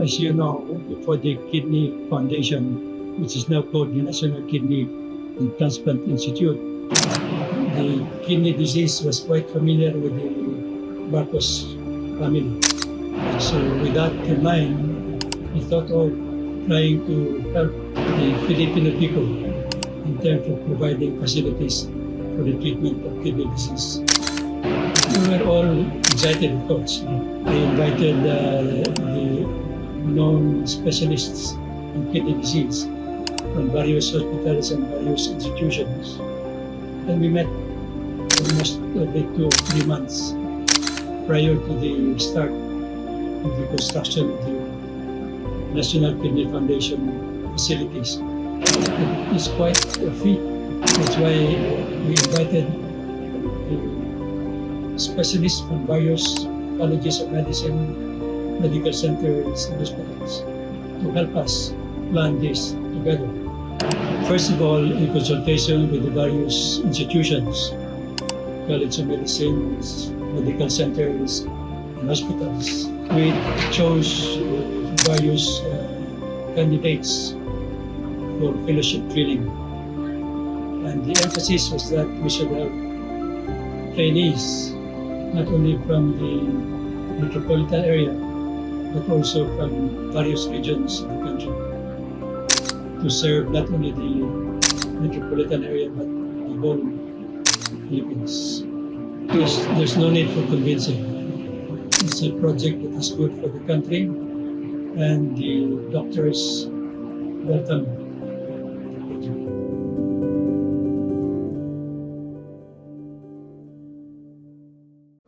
as you know, for the Kidney Foundation, which is now called the National Kidney and Transplant Institute, the kidney disease was quite familiar with the Marcos family. So with that in mind, we thought of trying to help the Filipino people in terms of providing facilities for the treatment of kidney disease. We were all excited, of course. I invited the known specialists in kidney disease from various hospitals and various institutions. And we met almost every 2 or 3 months prior to the start of the construction of the National Kidney Foundation facilities. It's quite a feat. That's why we invited specialists from various colleges of medicine, medical centers, and hospitals to help us plan this together. First of all, in consultation with the various institutions, College of Medicine, medical centers, and hospitals, we chose various candidates for fellowship training. And the emphasis was that we should have trainees, not only from the metropolitan area, but also from various regions of the country, to serve not only the metropolitan area, but the whole Philippines. There's no need for convincing. It's a project that is good for the country, and the doctors welcome.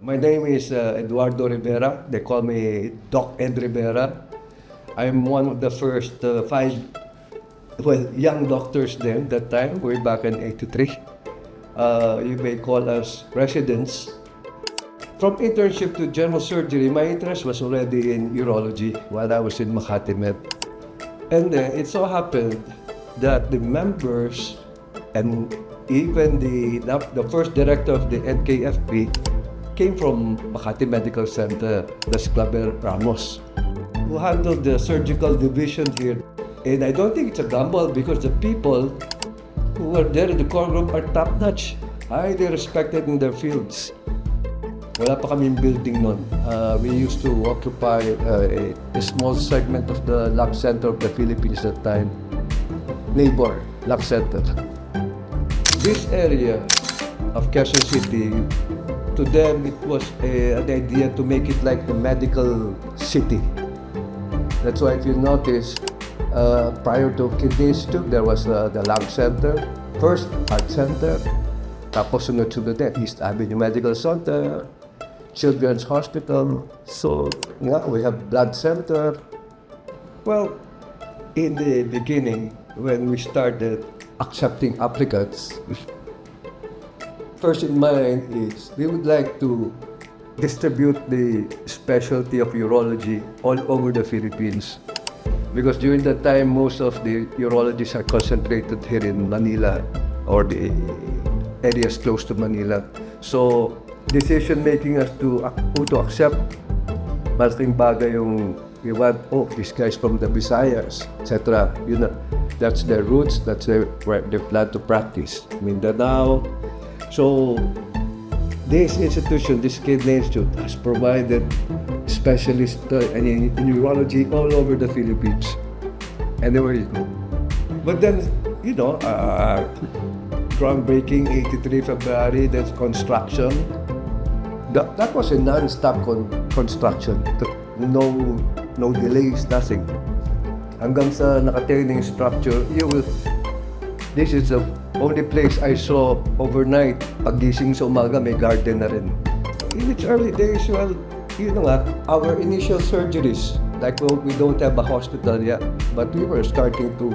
My name is Eduardo Rivera. They call me Doc Ed Rivera. I'm one of the first 5 young doctors then, that time, way back in '83. You may call us residents. From internship to general surgery, my interest was already in urology while I was in Makati Med. And then it so happened that the members and even the first director of the NKFP came from Makati Medical Center, that's Claver Ramos, who handled the surgical division here. And I don't think it's a gamble because the people who were there in the core group are top-notch, highly respected in their fields. Wala pa kaming building nun. We used to occupy a small segment of the lab center of the Philippines at that time, neighbor lab center. This area of Quezon City, to them it was an idea to make it like the medical city. That's why if you notice, prior to Kidney Institute, there was the lab center, first art center, tapos sunod-sunod din, East Avenue Medical Center, Children's Hospital, so nga, we have blood center. Well, in the beginning, when we started accepting applicants, first in mind is we would like to distribute the specialty of urology all over the Philippines. Because during that time, most of the urologists are concentrated here in Manila or the areas close to Manila. So, decision making us to accept, malaking bagay yung we want, these guys from the Visayas, etc. You know, that's their roots, that's where they plan to practice. Mindanao. So, this institution, this Kidney Institute, has provided specialists in urology all over the Philippines. Anywhere you go. But then, you know, groundbreaking, 83 February, that's construction. That was a non-stop construction. No delays, nothing. Hanggang sa nakaturning structure, this is the only place I saw overnight. Paggising sa umaga, may garden na rin. In its early days, well, you know nga, our initial surgeries, like we don't have a hospital yet, but we were starting to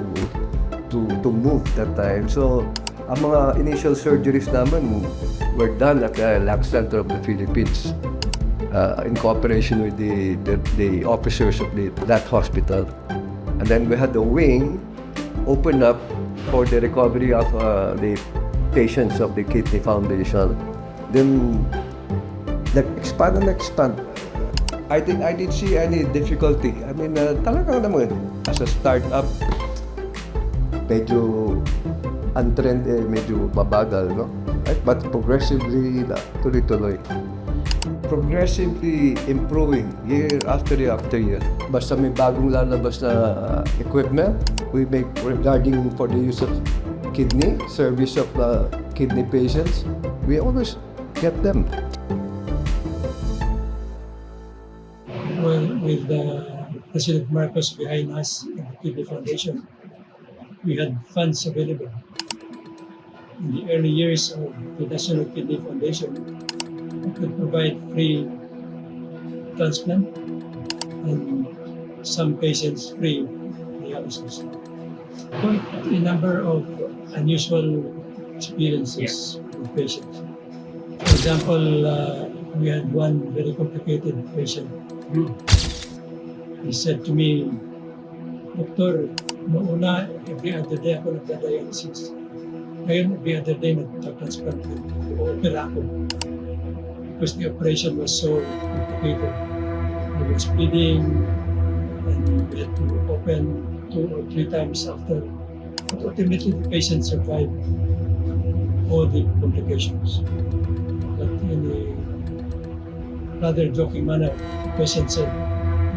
move that time. So, ang mga initial surgeries naman were done at the Lab Center of the Philippines in cooperation with the officers of that hospital. And then we had the wing open up for the recovery of the patients of the Kidney Foundation. Then, expand. I didn't see any difficulty. I mean, talagang naman, as a startup, medyo untrend medyo mabagal, no? But progressively, tuloy-tuloy. Progressively improving year after year. Basta may bagong lalabas na equipment, we make regarding for the use of kidney, service of kidney patients, we always get them. Well, with President Marcos behind us and the Kidney Foundation, we had funds available. In the early years of the National Kidney Foundation, we could provide free transplant and some patients free dialysis. Quite a number of unusual experiences with patients. For example, we had one very complicated patient. He said to me, "Doktor, noong una, every other day ako nagda-dialysis. Ngayon, every other day nagta-transplant ko. O-opera ako. Because the operation was so complicated. He was bleeding, and we had to open 2 or 3 times after. But ultimately, the patient survived all the complications. But in a rather joking manner, the patient said,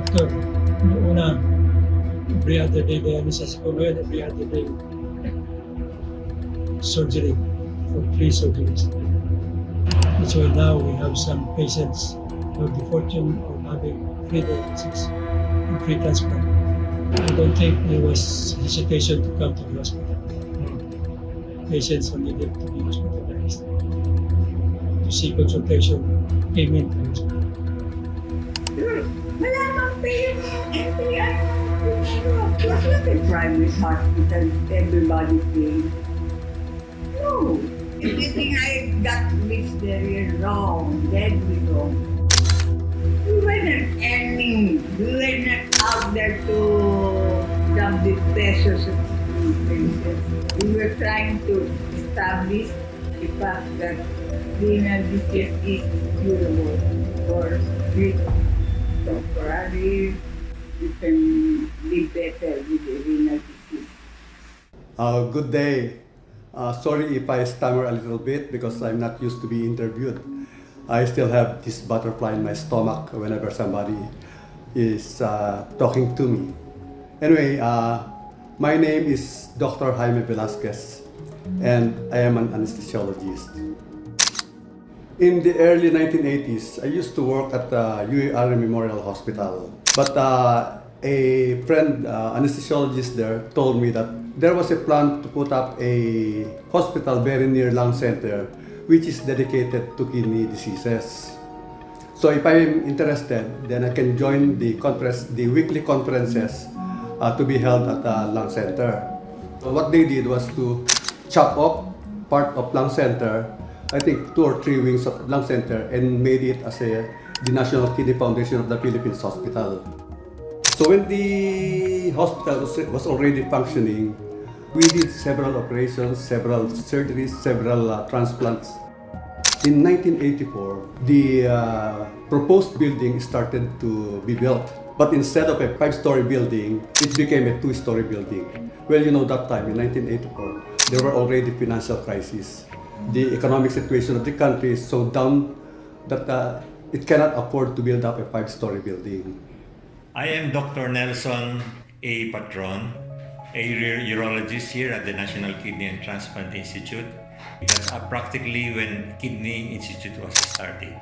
"Doctor, noong una, every other day dialysis ko, ngayon every other day surgery for 3 surgeries." And so now we have some patients who have the fortune of having free dialysis and free transplant. I don't think there was hesitation to come to the hospital. Patients who needed to be hospitalized to see consultation came in to the hospital. Malamang pa yung NKTI. Was not a private hospital, everybody paid. No. Everything I got was very wrong, deadly wrong. We were not earning, we were not out there to dump the pesos of places. We were trying to establish the fact that renal disease is curable for with temporary, you can live better with the renal disease. Good day. Sorry if I stammer a little bit because I'm not used to be interviewed. I still have this butterfly in my stomach whenever somebody is talking to me. Anyway, my name is Dr. Jaime Velasquez and I am an anesthesiologist. In the early 1980s, I used to work at the UAR Memorial Hospital. But a friend, anesthesiologist there, told me that there was a plan to put up a hospital very near lung center which is dedicated to kidney diseases. So if I'm interested, then I can join the weekly conferences to be held at the lung center. So what they did was to chop off part of lung center, I think 2 or 3 wings of lung center, and made it as the National Kidney Foundation of the Philippines Hospital. So when the hospital was already functioning, we did several operations, several surgeries, several transplants. In 1984, the proposed building started to be built. But instead of a 5-story building, it became a 2-story building. Well, you know, that time, in 1984, there were already financial crises. The economic situation of the country is so down that it cannot afford to build up a 5-story building. I am Dr. Nelson A. Patron, a urologist here at the National Kidney and Transplant Institute. That's practically when Kidney Institute was started.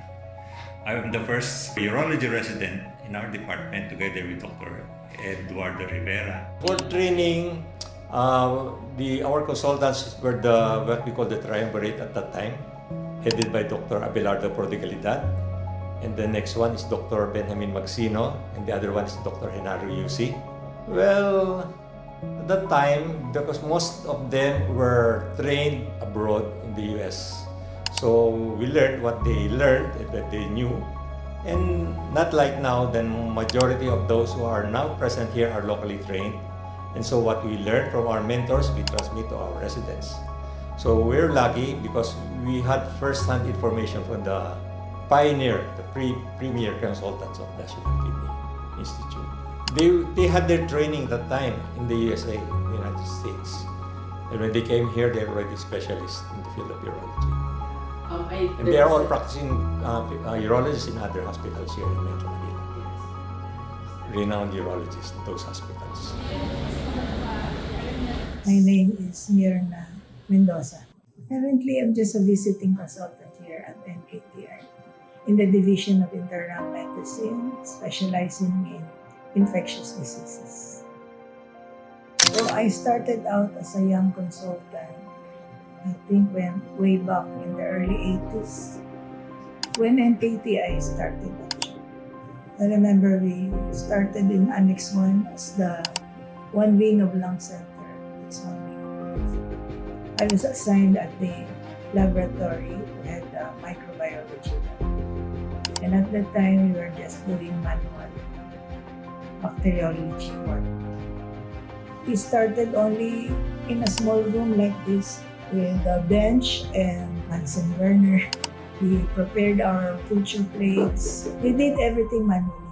I am the first urology resident in our department together with Dr. Eduardo Rivera. For training, our consultants were what we call the triumvirate at that time, headed by Dr. Abelardo Prodigalidad. And the next one is Dr. Benjamin Magsino, and the other one is Dr. Henaro Yusi. Well, at that time, because most of them were trained abroad in the US. So we learned what they learned, that they knew. And not like now, then majority of those who are now present here are locally trained. And so what we learned from our mentors, we transmit to our residents. So we're lucky because we had first-hand information from the pioneer, the premier consultants of National Kidney Institute. They had their training that time in the USA, the United States. And when they came here, they're already specialists in the field of urology. And they are all practicing urologists in other hospitals here in Metro Manila. Renowned urologists in those hospitals. My name is Mirna Mendoza. Currently, I'm just a visiting consultant here at NKTI in the Division of Internal Medicine, specializing in infectious diseases. So I started out as a young consultant, I think way back in the early 80s, when NKTI started actually. I remember we started in Annex 1 as the one wing of lung center. It's one wing of lung. I was assigned at the laboratory to head the microbiology lab. And at that time, we were just doing manual bacteriology work. We started only in a small room like this with a bench and Bunsen burner. We prepared our culture plates. We did everything manually.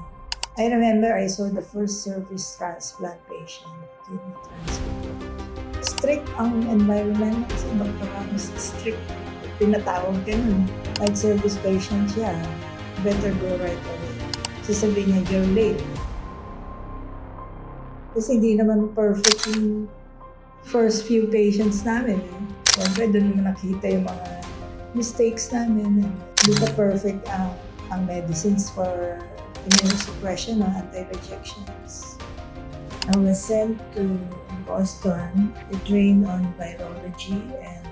I remember I saw the first service transplant patient, kidney transplant. Strict ang environment kasi Dr. Ramos, strict. Pinatawag ka nun. Like service patient siya, better go right away. Sasabihin niya, you're late. Kasi hindi naman perfect yung first few patients namin. Siyempre, doon naman nakita yung mga mistakes namin. Hindi pa perfect ang medicines for immunosuppression or anti-rejections. I was sent to Boston to train on virology and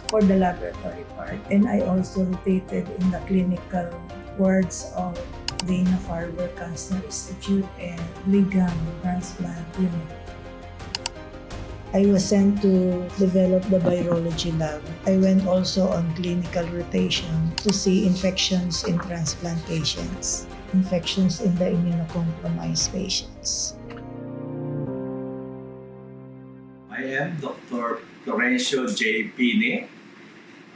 for the laboratory part. And I also rotated in the clinical wards of Dana-Farber Cancer Institute and Brigham Transplant Unit. I was sent to develop the virology lab. I went also on clinical rotation to see infections in transplant patients, infections in the immunocompromised patients. I am Dr. Florencio J. Pine,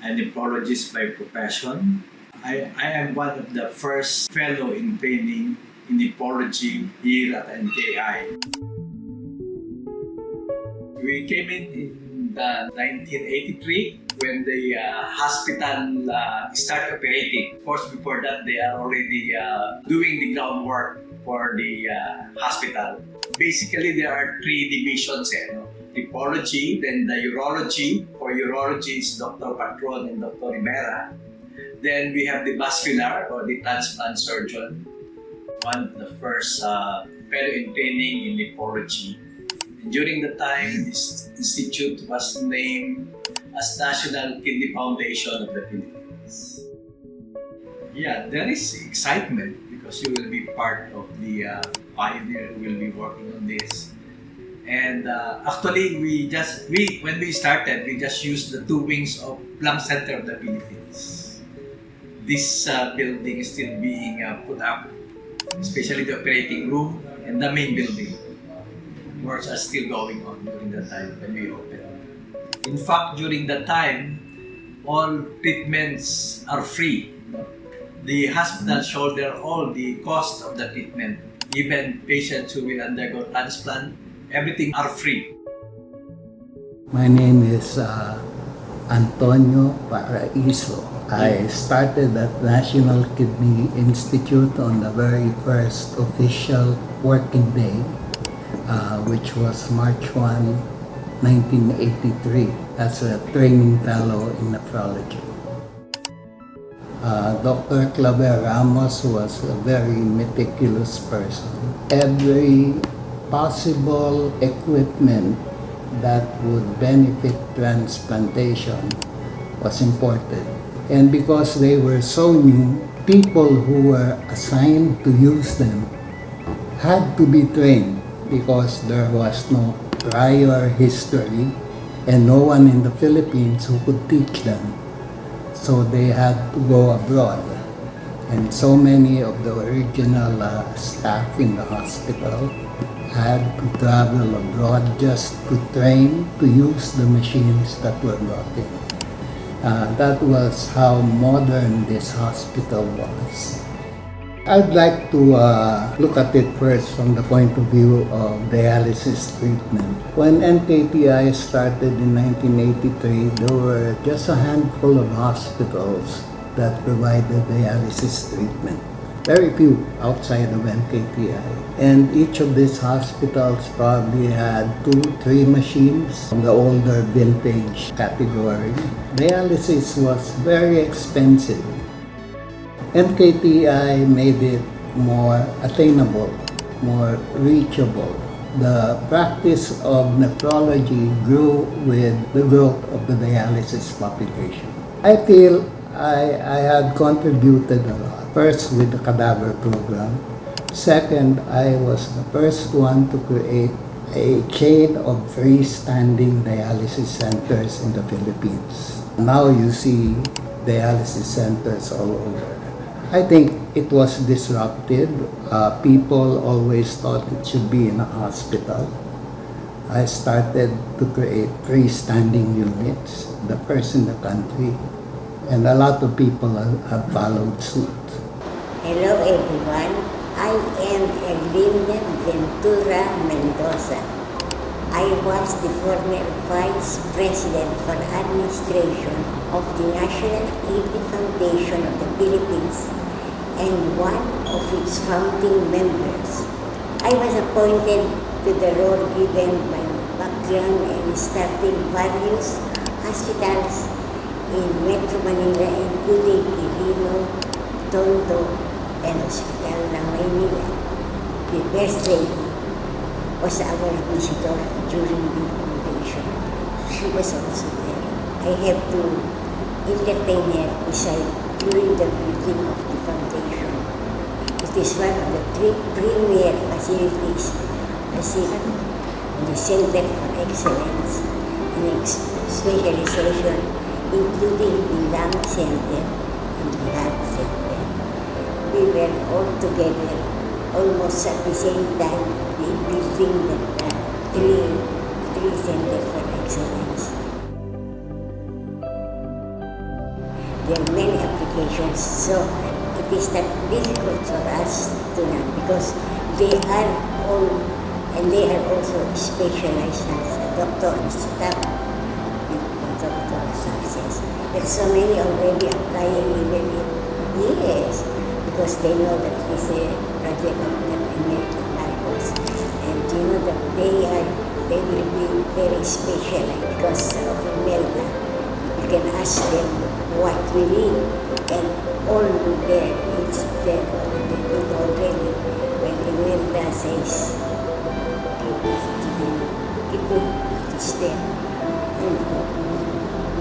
a nephrologist by profession. I am one of the first fellow in training in nephrology here at NKTI. We came in the 1983 when the hospital started operating. Of course, before that, they are already doing the groundwork for the hospital. Basically, there are three divisions. Nephrology, then the urology. For urology is Dr. Patron and Dr. Rivera. Then we have the vascular or the transplant surgeon, one of the first fellow in training in nephrology. And during the time, this institute was named as National Kidney Foundation of the Philippines. Yeah, there is excitement because you will be part of the pioneer who will be working on this. And actually, when we started, we just used the two wings of Lung Center of the Philippines. This building is still being put up, especially the operating room and the main building. Works are still going on during the time when we opened. In fact, during the time, all treatments are free. The hospital shoulder all the cost of the treatment. Even patients who will undergo transplant, everything are free. My name is Antonio Paraiso. I started at National Kidney Institute on the very first official working day, which was March 1, 1983, as a training fellow in nephrology. Dr. Claver Ramos was a very meticulous person. Every possible equipment that would benefit transplantation was imported. And because they were so new, people who were assigned to use them had to be trained because there was no prior history and no one in the Philippines who could teach them. So they had to go abroad. And so many of the original staff in the hospital had to travel abroad just to train to use the machines that were brought in. That was how modern this hospital was. I'd like to look at it first from the point of view of dialysis treatment. When NKTI started in 1983, there were just a handful of hospitals that provided dialysis treatment. Very few outside of NKTI. And each of these hospitals probably had 2-3 machines from the older vintage category. Dialysis was very expensive. NKTI made it more attainable, more reachable. The practice of nephrology grew with the growth of the dialysis population. I feel I had contributed a lot. First, with the cadaver program. Second, I was the first one to create a chain of freestanding dialysis centers in the Philippines. Now you see dialysis centers all over. I think it was disrupted. People always thought it should be in a hospital. I started to create freestanding units, the first in the country, and a lot of people have followed suit. Hello everyone, I am Erlinda Ventura Mendoza. I was the former Vice President for Administration of the National Kidney Foundation of the Philippines and one of its founding members. I was appointed to the role given by background in starting various hospitals in Metro Manila, including Filipino, Tondo, and Hospital ng Maynila. The Best Lady was our visitor during the foundation. She was also there. I have to entertain her beside during the building of the foundation. It is one of the three premier facilities as in the Center for Excellence in Specialization, including the Lung Center and the Heart Center. We were all together almost at the same time building the three Center for Excellence. There are many applications, so it is not difficult for us to know because they are all and they are also specialized as a doctor and staff with doctor success. There's so many already applying even in years because they know that it is a project of the American Marcos, and you know that they will be very specialized because of America. You can ask them what we need, and all there is there already. When Imelda says it is there,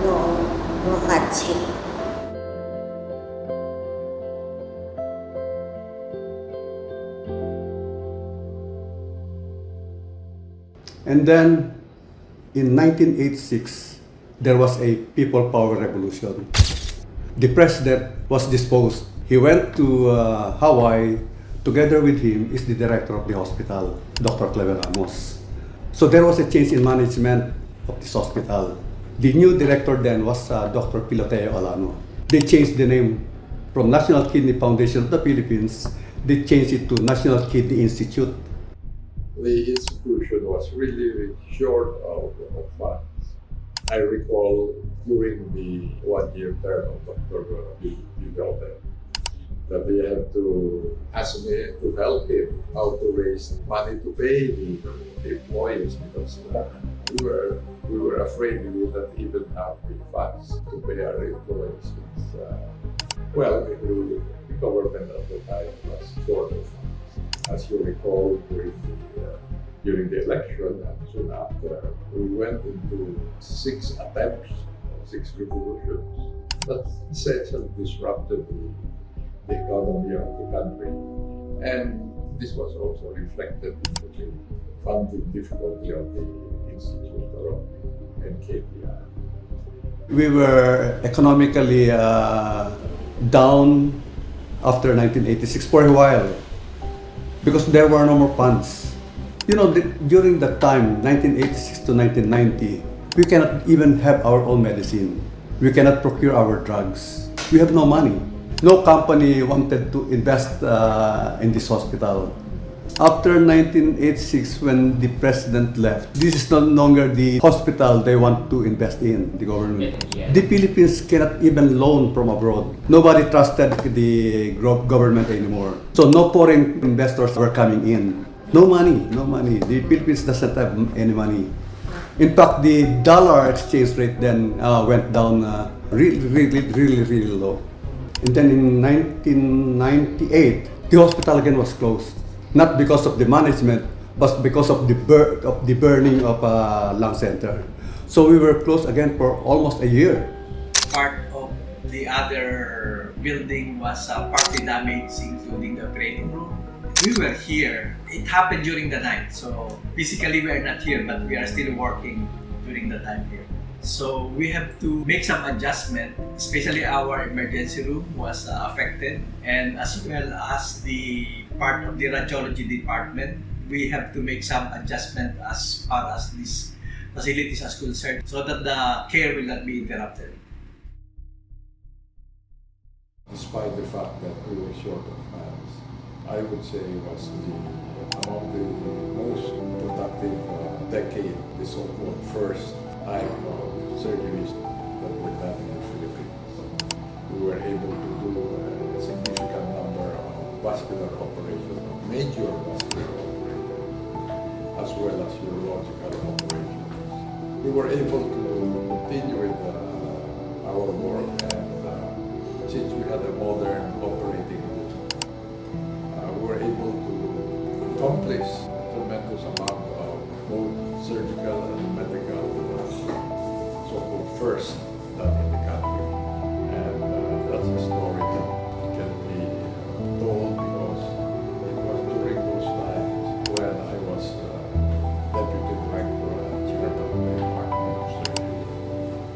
no hardship. And then in 1986, there was a people power revolution. The president was disposed. He went to Hawaii. Together with him is the director of the hospital, Dr. Clever Ramos. So there was a change in management of this hospital. The new director then was Dr. Piloteo Alano. They changed the name from National Kidney Foundation of the Philippines. They changed it to National Kidney Institute. The institution was really short of funds. I recall during the one-year term of Dr. Villalta that they had to ask me to help him how to raise money to pay the employees because we were afraid we would not even have the funds to pay our employees. The government at the time was short of funds. As you recall, during the election and soon after, we went into 6 attempts, 6 revolutions that essentially disrupted the economy of the country. And this was also reflected into the funding difficulty of the Institute or of the NKTI. We were economically down after 1986 for a while because there were no more funds. You know, during that time, 1986 to 1990, we cannot even have our own medicine. We cannot procure our drugs. We have no money. No company wanted to invest in this hospital. After 1986, when the president left, this is no longer the hospital they want to invest in, the government. The Philippines cannot even loan from abroad. Nobody trusted the government anymore. So no foreign investors were coming in. No money, no money. The Philippines doesn't have any money. In fact, the dollar exchange rate then went down really low. And then in 1998, the hospital again was closed. Not because of the management, but because of the burning of lung center. So we were closed again for almost a year. Part of the other building was partly damaged, including the operating room. We were here. It happened during the night, so physically we are not here, but we are still working during the time here. So we have to make some adjustment, especially our emergency room was affected, and as well as the part of the radiology department, we have to make some adjustment as far as these facilities are concerned so that the care will not be interrupted. Despite the fact that we were short of hands, I would say it was among the most productive decade, the so-called first type of surgeries that were done in the Philippines. We were able to do a significant number of vascular operations, major vascular operations, as well as urological operations. We were able to continue with our work, and since we had a modern operating room, we were able to accomplish a tremendous amount of both surgical and medical so-called first done in the country. And that's a story that can be told because it was during those times when I was deputy director and chairman of the Department of Surgery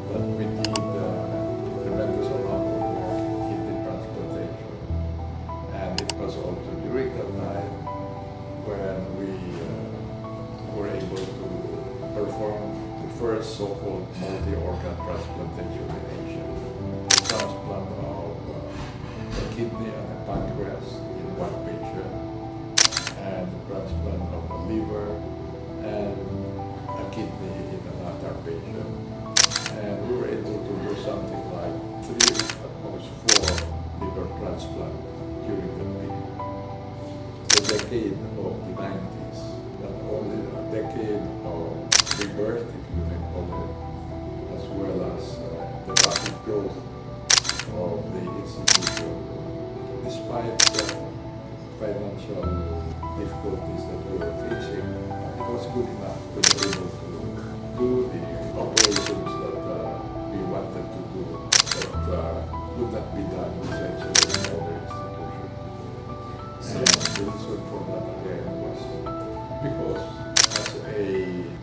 that we did a tremendous amount of work in kidney transplantation. And it was also during that time when we were able to perform the first so-called multi-organ transplantation in Asia. The transplant of a kidney and a pancreas in one patient, and the transplant of a liver and a kidney in another patient. And we were able to do something like 3, at most 4 liver transplants during the period. The decade of the 90s, not only a decade of rebirth, if you may call it, as well as the rapid growth of the institution, despite the financial difficulties that we were facing. It was good enough to be able to do the operations that we wanted to do that would not be done essentially in other institutions. And the reason for that again was because as a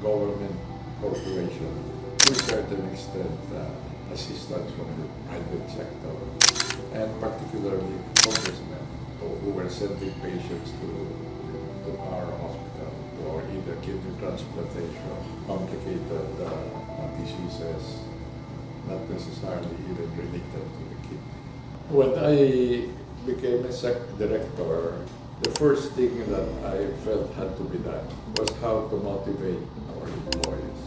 government corporation, to a certain extent, assistance from the private sector, and particularly congressmen who were sending patients to our hospital for either kidney transplantation, complicated diseases, not necessarily even related to the kidney. When I became a director, the first thing that I felt had to be done was how to motivate our employees.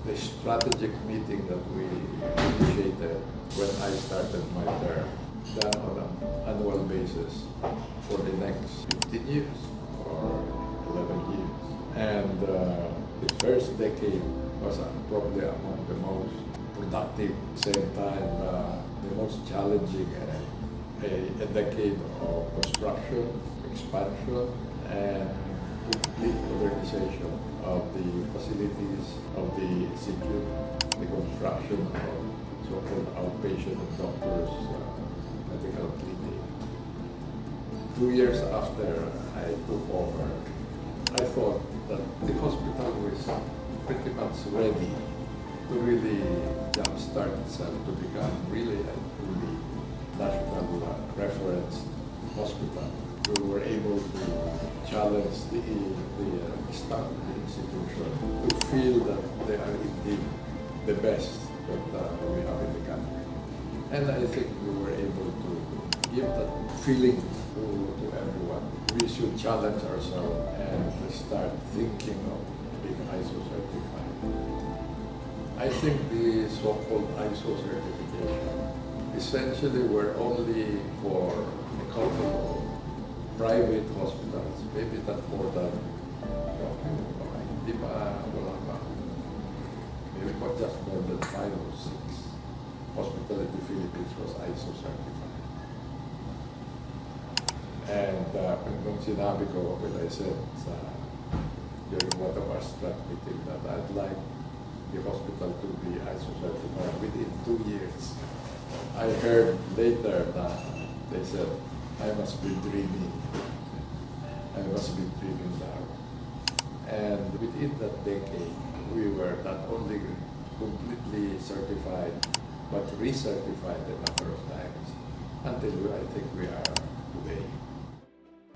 The strategic meeting that we initiated when I started my term, done on an annual basis for the next 15 years or 11 years. And the first decade was probably among the most productive, same time the most challenging, a decade of construction, expansion, and complete modernization of the facilities of the institute, the construction of so-called outpatient and doctors' medical clinic. 2 years after I took over, I thought that the hospital was pretty much ready to really jumpstart itself to become really a truly national reference hospital. We were able to challenge the staff of the institution to feel that they are indeed the best that we have in the country. And I think we were able to give that feeling to everyone. We should challenge ourselves and start thinking of being ISO certified. I think the so-called ISO certification essentially were only for a couple of private hospitals, maybe not more than, maybe just more than 5 or 6 hospitals in the Philippines was ISO certified. And nung sinabi ko, when I said during one of our staff meeting that I'd like the hospital to be ISO certified within 2 years, I heard later that they said, I must be dreaming. I must be dreaming now. And within that decade, we were not only completely certified, but recertified a number of times until I think we are today.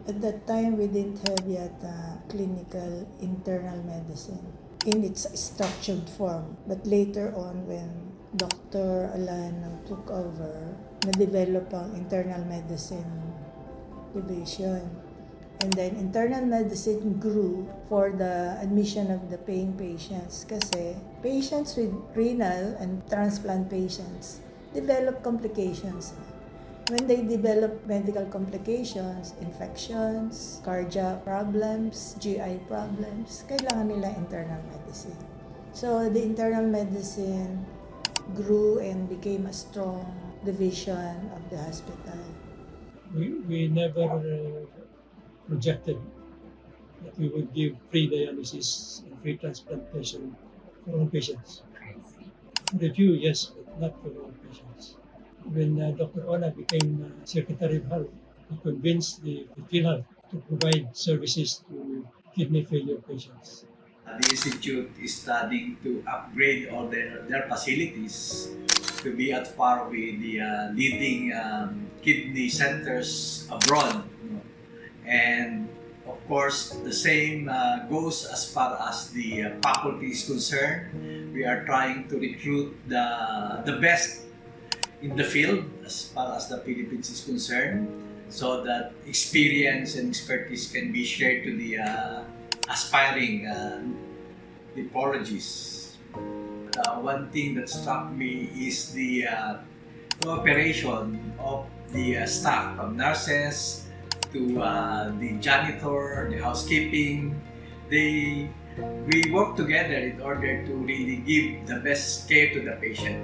At that time, we didn't have yet clinical internal medicine in its structured form. But later on, when Dr. Alano took over, na-develop ang internal medicine division. And then internal medicine grew for the admission of the paying patients kasi patients with renal and transplant patients develop complications. When they develop medical complications, infections, cardiac problems, GI problems, kailangan nila internal medicine. So the internal medicine grew and became a strong division of the hospital. We never projected that we would give free dialysis and free transplantation for all patients. For a few, yes, but not for all patients. When Dr. Ona became Secretary of Health, he convinced the PhilHealth to provide services to kidney failure patients. The Institute is studying to upgrade all their facilities to be at par with the leading kidney centers abroad. And of course, the same goes as far as the faculty is concerned. We are trying to recruit the best in the field as far as the Philippines is concerned, so that experience and expertise can be shared to the aspiring nephrologists. One thing that struck me is the cooperation of the staff, from nurses to the janitor, the housekeeping. We work together in order to really give the best care to the patient.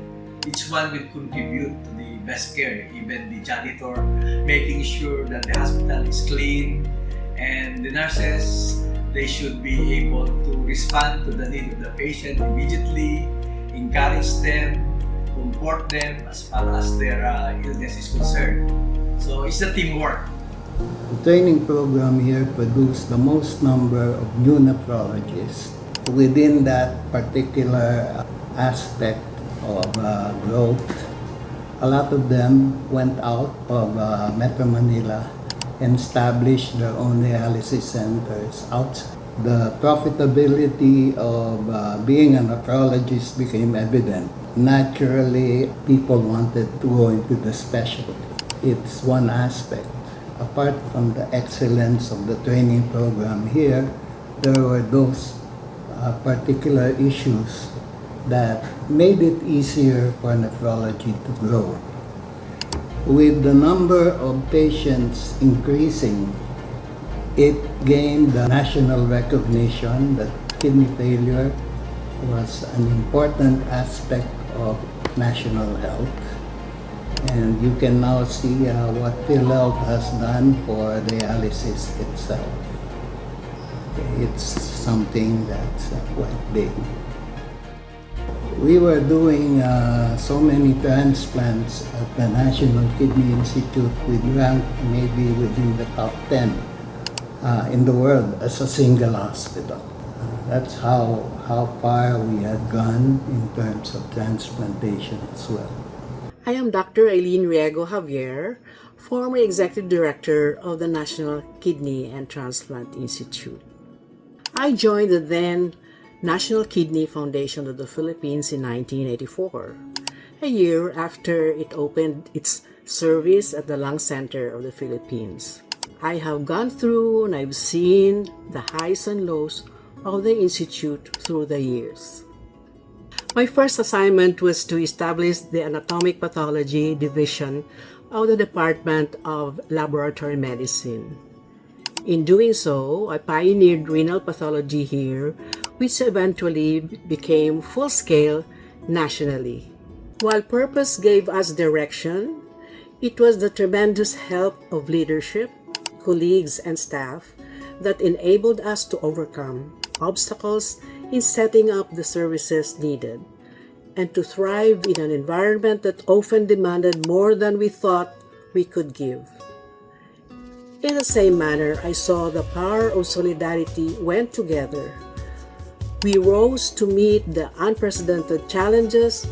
Each one will contribute to the best care, even the janitor, making sure that the hospital is clean, and the nurses, they should be able to respond to the need of the patient immediately, encourage them, comfort them as far as their illness is concerned. So it's the teamwork. The training program here produced the most number of new nephrologists. Within that particular aspect of growth, a lot of them went out of Metro Manila and established their own dialysis centers outside. The profitability of being a nephrologist became evident. Naturally, people wanted to go into the specialty. It's one aspect. Apart from the excellence of the training program here, there were those particular issues that made it easier for nephrology to grow. With the number of patients increasing, it gained the national recognition that kidney failure was an important aspect of national health. And you can now see what PhilHealth has done for dialysis itself. It's something that's quite big. We were doing so many transplants at the National Kidney Institute. We ranked maybe within the top 10 in the world as a single hospital. That's how far we had gone in terms of transplantation as well. I am Dr. Eileen Riego Javier, former Executive Director of the National Kidney and Transplant Institute. I joined the then National Kidney Foundation of the Philippines in 1984, a year after it opened its service at the Lung Center of the Philippines. I have gone through and I've seen the highs and lows of the institute through the years. My first assignment was to establish the Anatomic Pathology Division of the Department of Laboratory Medicine. In doing so, I pioneered renal pathology here, which eventually became full-scale nationally. While purpose gave us direction, it was the tremendous help of leadership, colleagues, and staff that enabled us to overcome obstacles in setting up the services needed and to thrive in an environment that often demanded more than we thought we could give. In the same manner, I saw the power of solidarity when together we rose to meet the unprecedented challenges,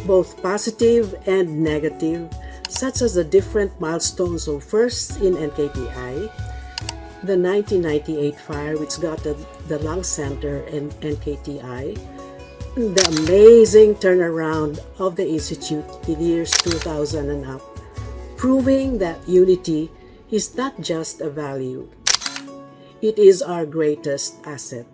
both positive and negative, such as the different milestones of first in NKTI, the 1998 fire which gutted the Lung Center and NKTI, the amazing turnaround of the Institute in years 2000 and up, proving that unity is not just a value, it is our greatest asset.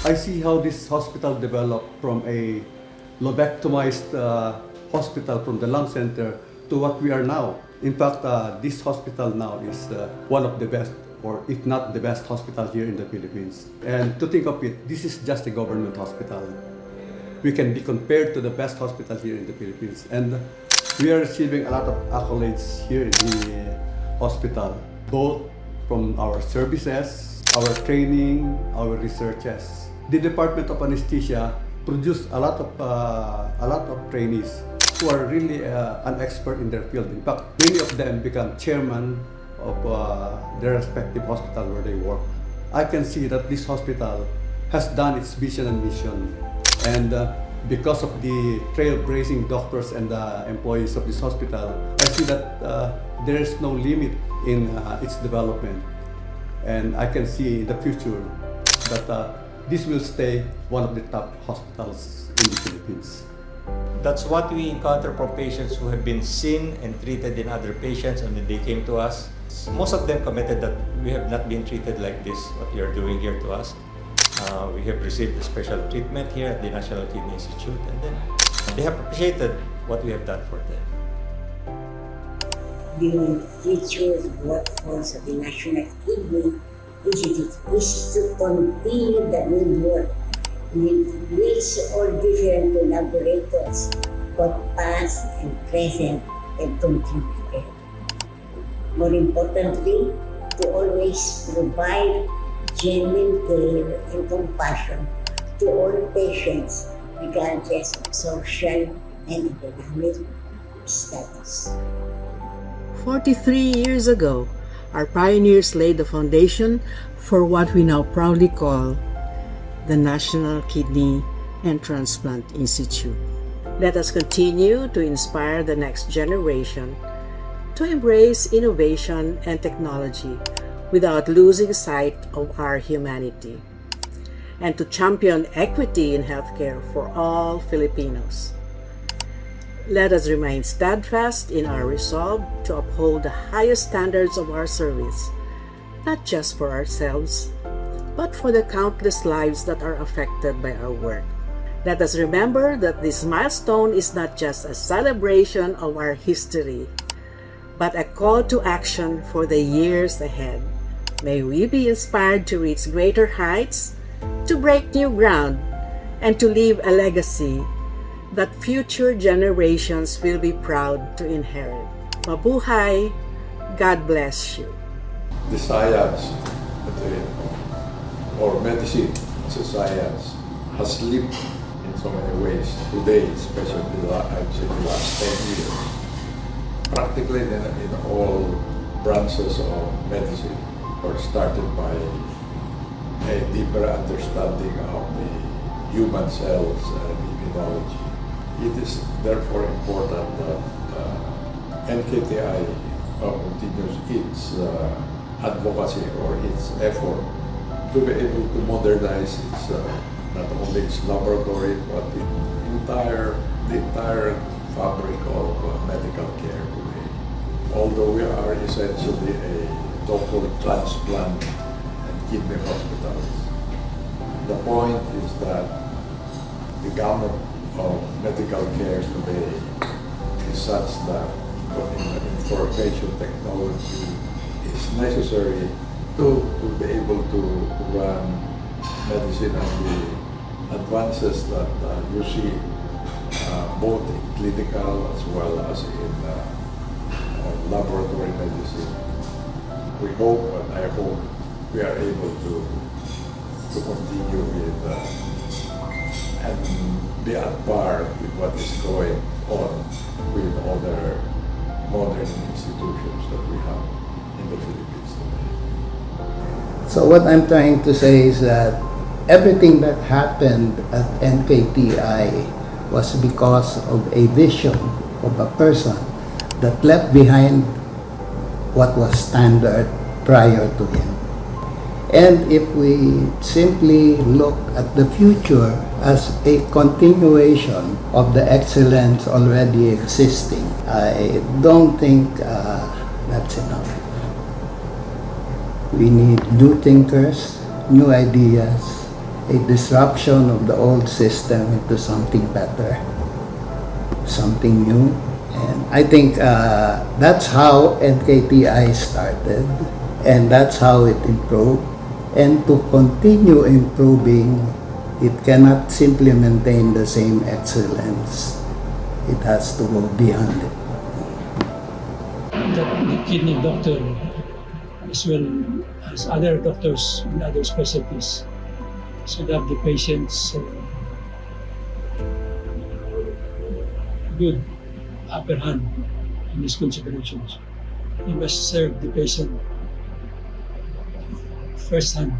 I see how this hospital developed from a lobectomized hospital from the lung center to what we are now. In fact, this hospital now is one of the best, or if not the best hospital here in the Philippines. And to think of it, this is just a government hospital. We can be compared to the best hospital here in the Philippines. And we are receiving a lot of accolades here in the hospital, both from our services, our training, our researches. The Department of Anesthesia produced a lot of trainees who are really an expert in their field. In fact, many of them become chairman of their respective hospital where they work. I can see that this hospital has done its vision and mission, and because of the trailblazing doctors and the employees of this hospital, I see that there is no limit in its development, and I can see in the future that this will stay one of the top hospitals in the Philippines. That's what we encounter from patients who have been seen and treated in other patients, and then they came to us. Most of them commented that we have not been treated like this, what you are doing here to us. We have received a special treatment here at the National Kidney Institute, and then they have appreciated what we have done for them. The future workforce of the National Kidney Institute is to continue the good work with which all different collaborators, both past and present, have contributed. More importantly, to always provide genuine care and compassion to all patients, regardless of social and economic status. 43 years ago, our pioneers laid the foundation for what we now proudly call the National Kidney and Transplant Institute. Let us continue to inspire the next generation to embrace innovation and technology without losing sight of our humanity, and to champion equity in healthcare for all Filipinos. Let us remain steadfast in our resolve to uphold the highest standards of our service, not just for ourselves, but for the countless lives that are affected by our work. Let us remember that this milestone is not just a celebration of our history, but a call to action for the years ahead. May we be inspired to reach greater heights, to break new ground, and to leave a legacy that future generations will be proud to inherit. Mabuhay! God bless you. The science, or medicine as a science, has lived in so many ways today, especially I'd say the last 10 years. Practically in all branches of medicine were started by a deeper understanding of the human cells and immunology. It is therefore important that NKTI continues its advocacy or its effort to be able to modernize its not only its laboratory but the entire fabric of medical care today. Although we are essentially a total transplant and kidney hospitals, the point is that the gamut of medical care today is such that information technology is necessary to be able to run medicine and the advances that you see both in clinical as well as in laboratory medicine. We hope, and I hope, we are able to continue with and be at par with what is going on with other modern institutions that we have in the Philippines today. So what I'm trying to say is that everything that happened at NKTI was because of a vision of a person that left behind what was standard prior to him. And if we simply look at the future as a continuation of the excellence already existing, I don't think that's enough. We need new thinkers, new ideas, a disruption of the old system into something better, something new. And I think that's how NKTI started, and that's how it improved. And to continue improving, it cannot simply maintain the same excellence. It has to go beyond it. The kidney doctor, as well as other doctors in other specialties, should have the patient's good upper hand in his considerations. He must serve the patient first hand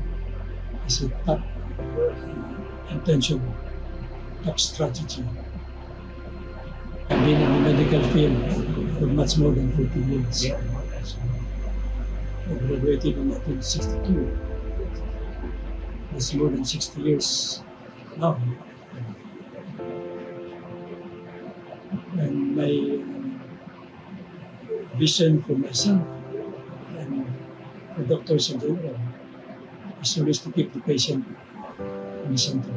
as a top intention, top strategy. I've been in the medical field for much more than 40 years. I graduated in 1962. That's more than 60 years now. And my vision for myself and for doctors in general is always to keep the patient in the center.